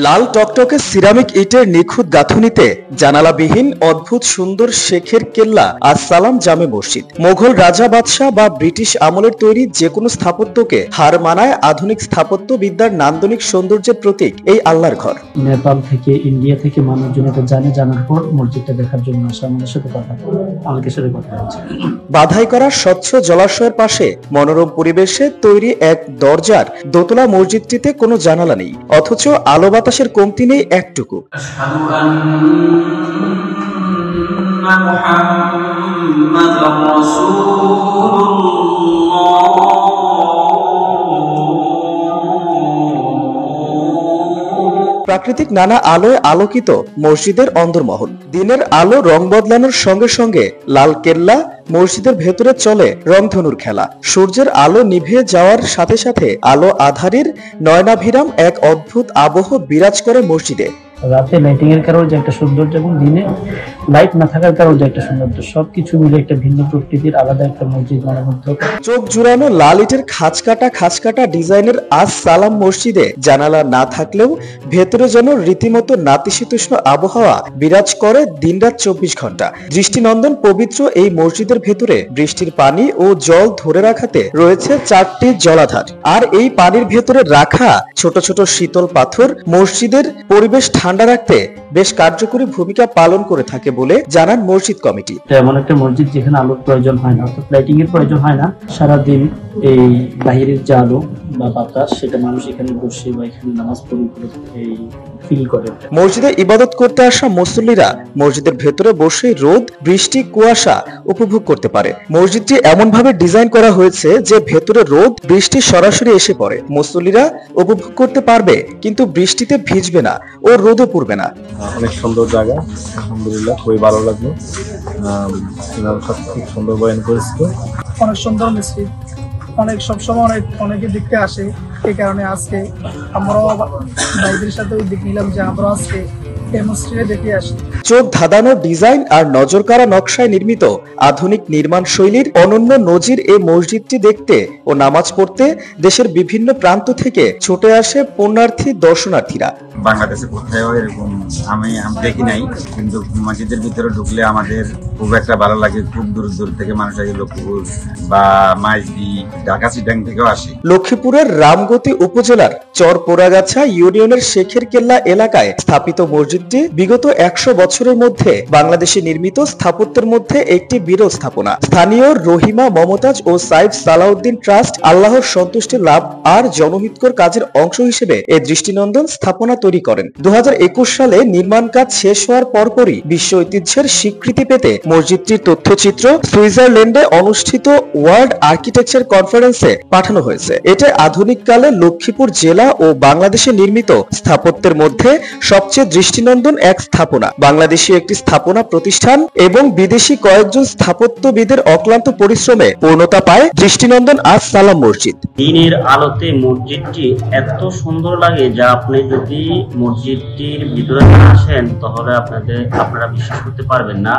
লাল টকটকে সিরামিক ইটের নিখুঁত গাঁথুনিতে জানালাবিহীন অদ্ভুত সুন্দর শেখের কেল্লা আসসালাম জামে মসজিদ। মোগল রাজা বাদশাহ বা ব্রিটিশ আমলের তৈরি যে কোনো স্থাপত্যকে হার মানায় আধুনিক স্থাপত্যবিদ্যার নান্দনিক সৌন্দর্যের প্রতীক এই আল্লাহর ঘর। নেপাল থেকে, ইন্ডিয়া থেকে মানুষজন এটা জানার পর মসজিদটা দেখার জন্য আসে। আমাদের সাথে কথা হচ্ছে। বাধাই করা স্বচ্ছ জলাশয়ের পাশে মনোরম পরিবেশে তৈরি এক দরজার দোতলা মসজিদটিতে কোনো জানালা নেই, অথচ আলো বাতাসের কমতি নেই একটুকু। প্রাকৃতিক নানা আলোয় আলোকিত মসজিদের অন্দরমহল। দিনের আলো রং বদলানোর সঙ্গে সঙ্গে লাল কেল্লা মসজিদের ভেতরে চলে রংধনুর খেলা। সূর্যের আলো নিভে যাওয়ার সাথে সাথে আলো আধারের নয়নাভিরাম এক অদ্ভুত আবহ বিরাজ করে মসজিদে। রাতে লাইটিং এর কারণে যে একটা সৌন্দর্য এবং দিনে লাইট না থাকার কারণে যে একটা সৌন্দর্য, সবকিছু মিলে একটা ভিন্ন প্রকৃতির আলাদা একটা মসজিদ মনের মধ্যে। চোখ জুড়ানো লাল ইটের খাঁচকাটা ডিজাইনের আস সালাম মসজিদে জানালা না থাকলেও ভেতরে যেন রীতিমতো নাতিশীতোষ্ণ আবহাওয়া বিরাজ করে দিনরাত 24 ঘন্টা। দৃষ্টিনন্দন পবিত্র এই মসজিদের ভেতরে বৃষ্টির পানি ও জল ধরে রাখাতে রয়েছে 4টি জলাধার। আর এই পানির ভেতরে রাখা ছোট ছোট শীতল পাথর মসজিদের পরিবেশ ঠান্ডা রাখতে বেশ কার্যকরী ভূমিকা পালন করে থাকে বলে জানান মসজিদ কমিটি। এমন একটা মসজিদ যেখানে আলোর প্রয়োজন হয় না, অর্থাৎ লাইটিং এর প্রয়োজন হয় না। সারাদিন এই বাহিরের যে আলো বা বাতাস, সেটা মানুষ এখানে বসে বা এখানে নামাজ পড়ে এই ফিল করে। মসজিদে ইবাদত করতে আসা মুসল্লিরা মসজিদের ভেতরে বসে রোদ, বৃষ্টি, কুয়াশা উপভোগ করতে পারে। মসজিদটি এমন ভাবে ডিজাইন করা হয়েছে যে ভেতরে রোদ, বৃষ্টি সরাসরি এসে পড়ে। মুসল্লিরা উপভোগ করতে পারবে, কিন্তু বৃষ্টিতে ভিজবে না ও রোদও পড়বে না। অনেক সুন্দর জায়গা, আলহামদুলিল্লাহ খুবই ভালো লাগলো। খুব সুন্দর বয়ান করেছিল। অনেক সুন্দর মসজিদ, সবসময় অনেকে দেখতে আসে। এই কারণে আজকে আমরাও ভাইদের সাথে উদ্যোগ নিলাম যে আমরা আজকে এই মসজিদে দেখে আসি। চোখ ধাঁধানো ডিজাইন আর নজরকাড়া নকশায় নির্মিত আধুনিক নির্মাণ শৈলীর অনন্য নজির এই মসজিদটি দেখতে ও নামাজ পড়তে দেশের বিভিন্ন প্রান্ত থেকে ছুটে আসে পুণ্যার্থী দর্শনার্থীরা। বাংলাদেশে কোথাও এরকম আমি দেখি নাই, কিন্তু মসজিদের ভিতরে ঢুকলে আমাদের খুব একটা ভালো লাগে। খুব দূর থেকে মানুষ আসে, লক্ষ্মীপুর বা মাইজদি, ঢাকা চিটাং থেকেও আসে। লক্ষ্মীপুরের রামগতি উপজেলার চরপোড়াগাছা ইউনিয়নের শেখের কেল্লা এলাকায় স্থাপিত মসজিদটি বিগত 100 বছরের মধ্যে বাংলাদেশে নির্মিত স্থাপত্যের মধ্যে একটি বিরল স্থাপনা। স্থানীয় রহিমা মমতাজ ও সাইফ সালাউদ্দিন ট্রাস্ট আল্লাহর সন্তুষ্টি লাভ আর জনহিতকর কাজের অংশ হিসেবে এই দৃষ্টিনন্দন স্থাপনা তৈরি করেন। 2021 সালে নির্মাণ কাজ শেষ হওয়ার পরপরই বিশ্ব ঐতিহ্যের স্বীকৃতি পেতে মসজিদটির তথ্যচিত্র সুইজারল্যান্ডে অনুষ্ঠিত ওয়ার্ল্ড আর্কিটেকচার কনফারেন্সে পাঠানো হয়েছে। এটা আধুনিক কালে লক্ষ্মীপুর জেলা ও বাংলাদেশে নির্মিত স্থাপত্যের মধ্যে সবচেয়ে দৃষ্টিনন্দন এক স্থাপনা। বাংলাদেশী একটি স্থাপনা প্রতিষ্ঠান এবং বিদেশি কয়েকজন স্থাপত্যবিদের অক্লান্ত পরিশ্রমে পূর্ণতা পায় দৃষ্টিনন্দন আস সালাম মসজিদ। দিনের আলোতে মসজিদটি এত সুন্দর লাগে যা আপনি যদি মসজিদটির ভিতরে আসেন তাহলে আপনারা বিশ্বাস করতে পারবেন না।